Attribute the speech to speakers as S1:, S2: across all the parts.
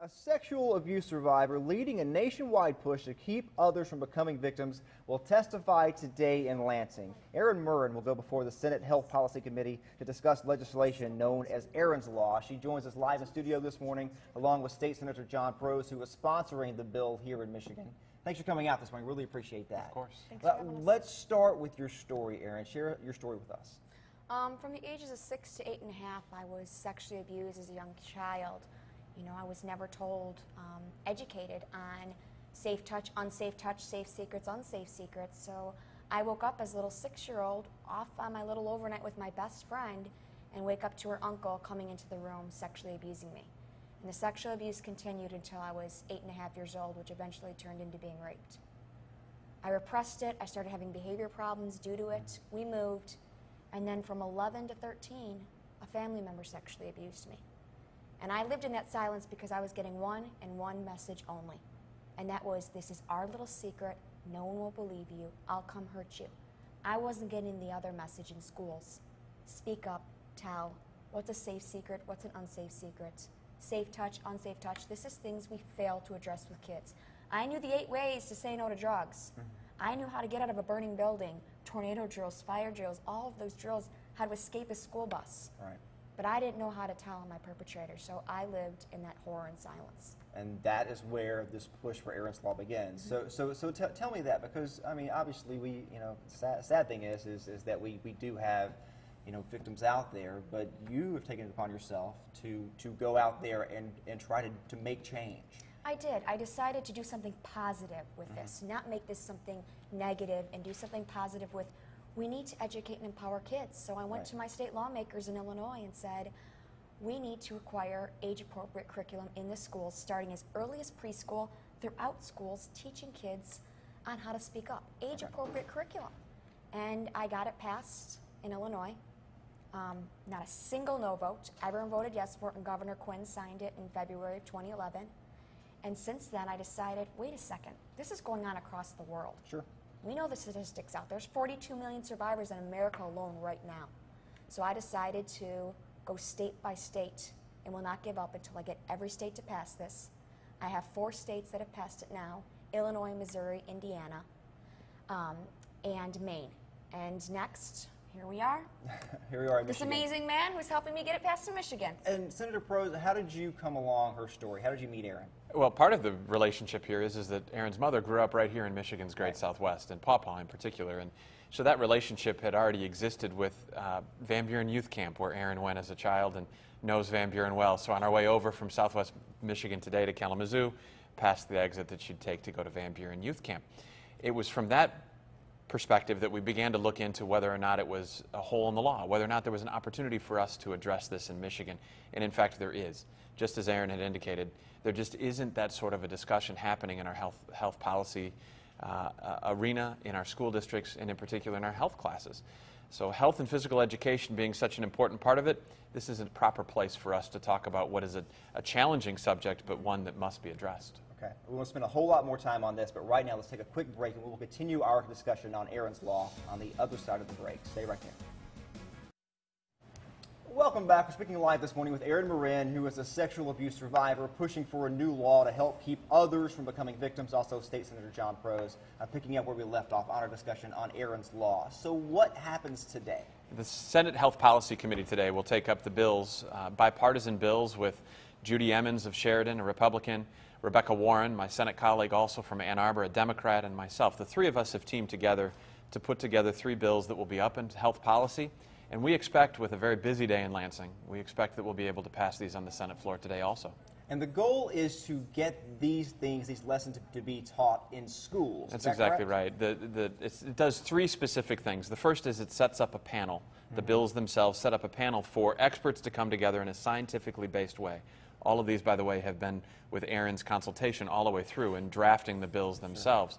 S1: A sexual abuse survivor leading a nationwide push to keep others from becoming victims will testify today in Lansing. Erin will go before the Senate Health Policy Committee to discuss legislation known as Erin's Law. She joins us live in studio this morning along with State Senator John Prose, who is sponsoring the bill here in Michigan. Thanks for coming out this morning. Really appreciate that.
S2: Of course.
S1: Let's start with your story, Erin. Share your story with us.
S3: From the ages of 6 to 8.5, I was sexually abused as a young child. You know, I was never told, educated on safe touch, unsafe touch, safe secrets, unsafe secrets. So I woke up as a little 6-year-old off on my little overnight with my best friend and wake up to her uncle coming into the room sexually abusing me. And the sexual abuse continued until I was 8.5 years old, which eventually turned into being raped. I repressed it. I started having behavior problems due to it. We moved. And then from 11 to 13, a family member sexually abused me. And I lived in that silence because I was getting one message only. And that was, this is our little secret. No one will believe you. I'll come hurt you. I wasn't getting the other message in schools. Speak up, tell. What's a safe secret? What's an unsafe secret? Safe touch, unsafe touch. This is things we fail to address with kids. I knew the 8 ways to say no to drugs. I knew how to get out of a burning building, tornado drills, fire drills, all of those drills, how to escape a school bus.
S1: Right.
S3: But I didn't know how to tell my perpetrator, so I lived in that horror and silence.
S1: And that is where this push for Erin's Law begins. So tell me that, because I mean, obviously, we, you know, sad thing is that we do have, you know, victims out there, but you have taken it upon yourself to go out there and try to make change.
S3: I did. I decided to do something positive with this, not make this something negative, and do something positive with, we need to educate and empower kids. So I went to my state lawmakers in Illinois and said, we need to require age-appropriate curriculum in the schools, starting as early as preschool, throughout schools, teaching kids on how to speak up. Age-appropriate curriculum. And I got it passed in Illinois. Not a single no vote. Everyone voted yes for it, and Governor Quinn signed it in February of 2011. And since then, I decided, wait a second, this is going on across the world.
S1: Sure.
S3: We know the statistics out there. There's 42 million survivors in America alone right now. So I decided to go state by state and will not give up until I get every state to pass this. I have 4 states that have passed it now: Illinois, Missouri, Indiana, and Maine. And next, here we are.
S1: Here we are in
S3: this
S1: Michigan.
S3: amazing man who's helping me get it passed in Michigan.
S1: And Senator Prose, how did you come along her story? How did you meet Erin?
S2: Well, part of the relationship here is that Erin's mother grew up right here in Michigan's great Southwest, and Paw Paw in particular. And so that relationship had already existed with Van Buren Youth Camp, where Erin went as a child and knows Van Buren well. So on our way over from Southwest Michigan today to Kalamazoo, past the exit that she'd take to go to Van Buren Youth Camp. It was from that perspective that we began to look into whether or not it was a hole in the law, whether or not there was an opportunity for us to address this in Michigan. And in fact, there is. Just as Erin had indicated, there just isn't that sort of a discussion happening in our health policy arena, in our school districts, and in particular in our health classes. So health and physical education being such an important part of it, this is a proper place for us to talk about what is a challenging subject, but one that must be addressed.
S1: Okay, we want to spend a whole lot more time on this, but right now let's take a quick break and we'll continue our discussion on Erin's Law on the other side of the break. Stay right there. Welcome back. We're speaking live this morning with Erin, who is a sexual abuse survivor pushing for a new law to help keep others from becoming victims. Also, State Senator John Prose, picking up where we left off on our discussion on Erin's Law. So what happens today?
S2: The Senate Health Policy Committee today will take up the bills, bipartisan bills, with Judy Emmons of Sheridan, a Republican, Rebecca Warren, my Senate colleague also from Ann Arbor, a Democrat, and myself. The 3 of us have teamed together to put together 3 bills that will be up in health policy. And we expect, with a very busy day in Lansing, we expect that we'll be able to pass these on the Senate floor today also.
S1: And the goal is to get these things, these lessons to be taught in schools.
S2: That's exactly right. It does 3 specific things. The first is it sets up a panel. The bills themselves set up a panel for experts to come together in a scientifically based way. All of these, by the way, have been with Erin's consultation all the way through in drafting the bills themselves.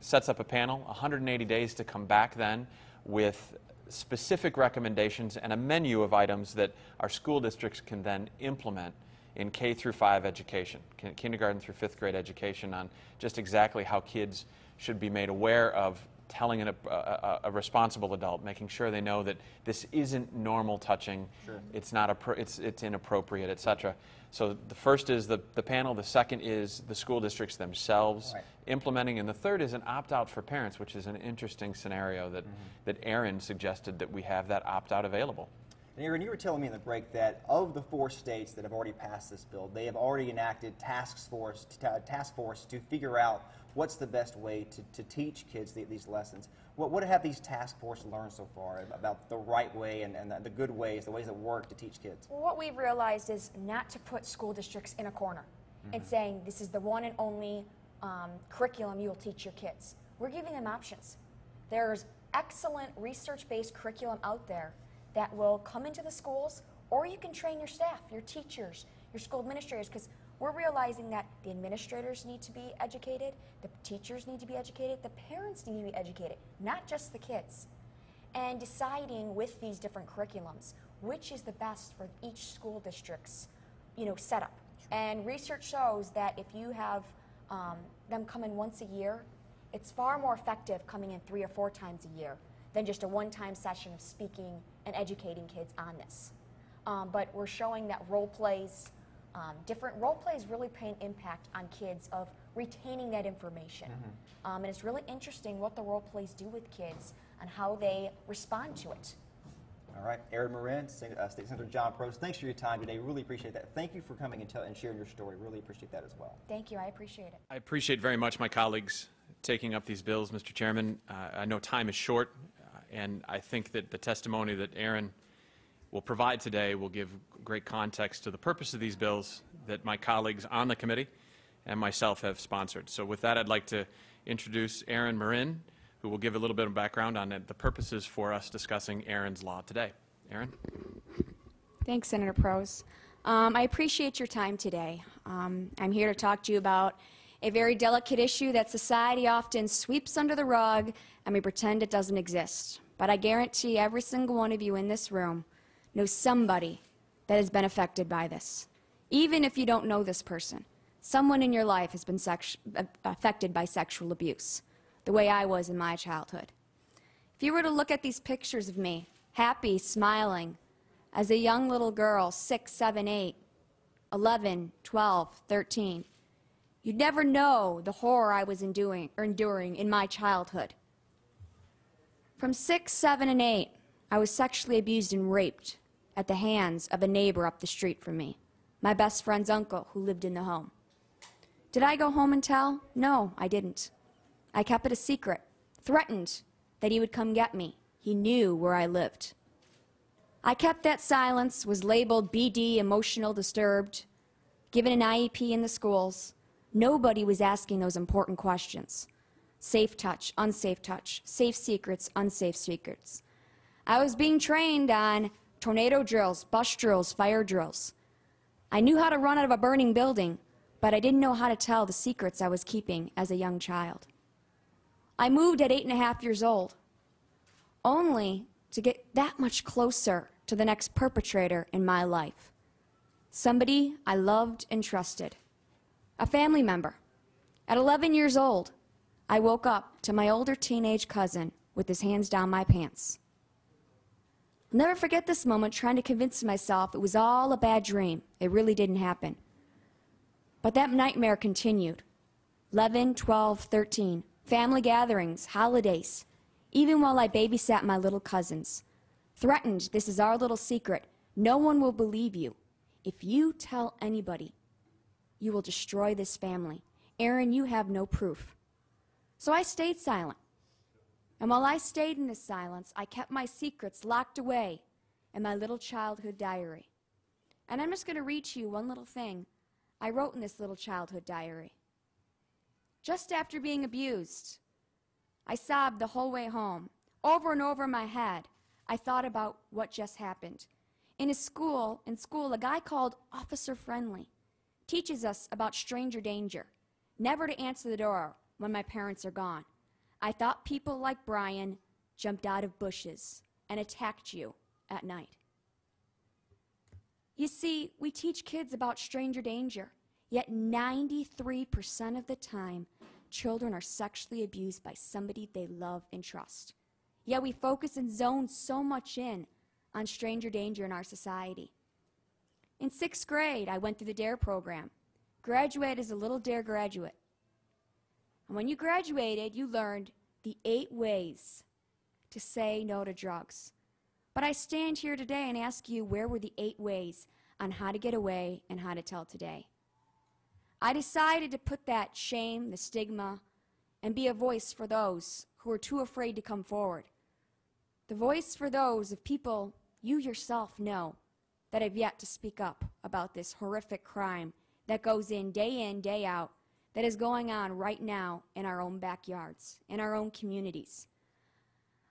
S2: Sets up a panel, 180 days to come back then with specific recommendations and a menu of items that our school districts can then implement in K through 5 education, kindergarten through 5th grade education, on just exactly how kids should be made aware of telling a responsible adult, making sure they know that this isn't normal touching,
S1: Sure.
S2: it's not it's inappropriate, etc. So the first is the panel, the second is the school districts themselves
S1: Right.
S2: implementing, and the third is an opt-out for parents, which is an interesting scenario that, that Erin suggested that we have that opt-out available.
S1: And Erin, you were telling me in the break that of the 4 states that have already passed this bill, they have already enacted task force to figure out what's the best way to teach kids these lessons. What have these task force learned so far about the right way and the good ways, the ways that work to teach kids?
S3: Well, what we've realized is not to put school districts in a corner and saying this is the one and only curriculum you will teach your kids. We're giving them options. There's excellent research-based curriculum out there that will come into the schools, or you can train your staff, your teachers, your school administrators, because we're realizing that the administrators need to be educated, the teachers need to be educated, the parents need to be educated, not just the kids. And deciding with these different curriculums which is the best for each school district's setup. Sure. And research shows that if you have them come in once a year, it's far more effective coming in 3 or 4 times a year than just a one-time session of speaking and educating kids on this. But we're showing that role plays, different role plays really pay an impact on kids of retaining that information. And it's really interesting what the role plays do with kids and how they respond to it.
S1: All right, Erin Marin, State Senator John Prost, thanks for your time today. Really appreciate that. Thank you for coming and sharing your story. Really appreciate that as well.
S3: Thank you. I appreciate it.
S2: I appreciate very much my colleagues taking up these bills, Mr. Chairman. I know time is short, and I think that the testimony that Erin will provide today will give great context to the purpose of these bills that my colleagues on the committee and myself have sponsored. So with that, I'd like to introduce Erin Marin, who will give a little bit of background on the purposes for us discussing Erin's law today. Erin?
S4: Thanks, Senator Prose. I appreciate your time today. I'm here to talk to you about a very delicate issue that society often sweeps under the rug and we pretend it doesn't exist. But I guarantee every single one of you in this room knows somebody that has been affected by this. Even if you don't know this person, someone in your life has been affected by sexual abuse, the way I was in my childhood. If you were to look at these pictures of me, happy, smiling, as a young little girl, 6, 7, 8, 11, 12, 13, you'd never know the horror I was enduring in my childhood. From 6, 7, and 8, I was sexually abused and raped at the hands of a neighbor up the street from me, my best friend's uncle who lived in the home. Did I go home and tell? No, I didn't. I kept it a secret, threatened that he would come get me. He knew where I lived. I kept that silence, was labeled BD, emotional disturbed, given an IEP in the schools. Nobody was asking those important questions. Safe touch, safe secrets, unsafe secrets. I was being trained on tornado drills, bus drills, fire drills. I knew how to run out of a burning building, but I didn't know how to tell the secrets I was keeping as a young child. I moved at 8.5 years old, only to get that much closer to the next perpetrator in my life. Somebody I loved and trusted, a family member. At 11 years old, I woke up to my older teenage cousin with his hands down my pants. I'll never forget this moment trying to convince myself it was all a bad dream. It really didn't happen. But that nightmare continued. 11, 12, 13, family gatherings, holidays, even while I babysat my little cousins. Threatened, this is our little secret. No one will believe you. If you tell anybody, you will destroy this family. Erin, you have no proof. So I stayed silent. And while I stayed in this silence, I kept my secrets locked away in my little childhood diary. And I'm just going to read to you one little thing I wrote in this little childhood diary. Just after being abused, I sobbed the whole way home. Over and over in my head, I thought about what just happened. In school, a guy called Officer Friendly teaches us about stranger danger, never to answer the door when my parents are gone. I thought people like Brian jumped out of bushes and attacked you at night. You see, we teach kids about stranger danger, yet 93% of the time, children are sexually abused by somebody they love and trust. Yet we focus and zone so much in on stranger danger in our society. In 6th grade, I went through the DARE program. Graduated as a little DARE graduate. And when you graduated, you learned the 8 ways to say no to drugs. But I stand here today and ask you, where were the 8 ways on how to get away and how to tell today? I decided to put that shame, the stigma, and be a voice for those who are too afraid to come forward. The voice for those of people you yourself know that have yet to speak up about this horrific crime that goes in, day out, that is going on right now in our own backyards, in our own communities.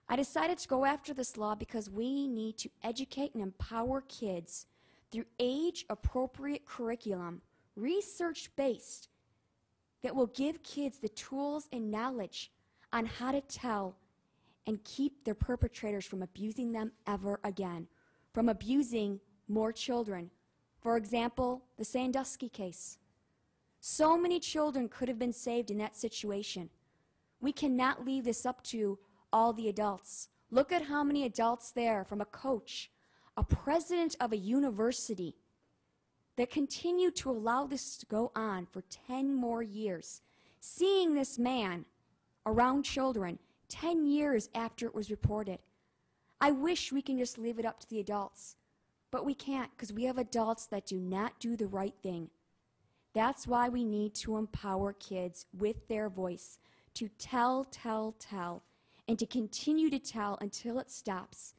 S4: I decided to go after this law because we need to educate and empower kids through age-appropriate curriculum, research-based, that will give kids the tools and knowledge on how to tell and keep their perpetrators from abusing them ever again, from abusing more children. For example, the Sandusky case. So many children could have been saved in that situation. We cannot leave this up to all the adults. Look at how many adults there, from a coach, a president of a university, that continue to allow this to go on for 10 more years, seeing this man around children 10 years after it was reported. I wish we can just leave it up to the adults, but we can't, because we have adults that do not do the right thing. That's why we need to empower kids with their voice to tell, and to continue to tell until it stops.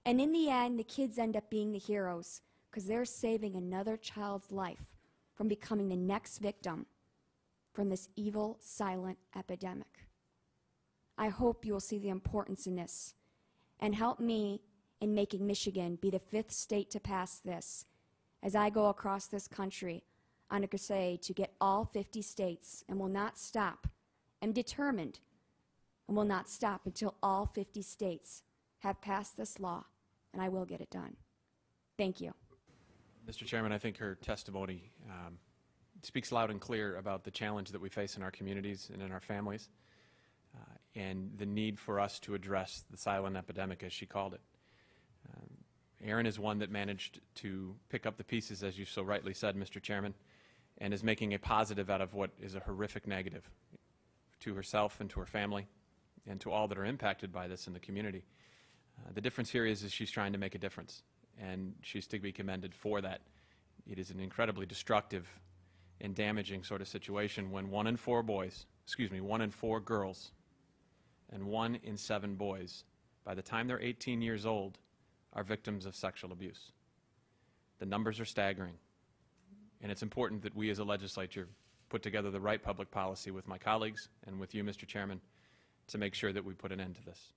S4: And in the end, the kids end up being the heroes, because they're saving another child's life from becoming the next victim from this evil, silent epidemic. I hope you will see the importance in this and help me in making Michigan be the 5th state to pass this as I go across this country on a crusade to get all 50 states, and will not stop. I'm determined and will not stop until all 50 states have passed this law, and I will get it done. Thank you.
S2: Mr. Chairman, I think her testimony speaks loud and clear about the challenge that we face in our communities and in our families, and the need for us to address the silent epidemic, as she called it. Erin is one that managed to pick up the pieces, as you so rightly said, Mr. Chairman, and is making a positive out of what is a horrific negative to herself and to her family and to all that are impacted by this in the community. The difference here is she's trying to make a difference, and she's to be commended for that. It is an incredibly destructive and damaging sort of situation when 1 in 4 girls and 1 in 7 boys, by the time they're 18 years old, are victims of sexual abuse. The numbers are staggering, and it's important that we as a legislature put together the right public policy with my colleagues and with you, Mr. Chairman, to make sure that we put an end to this.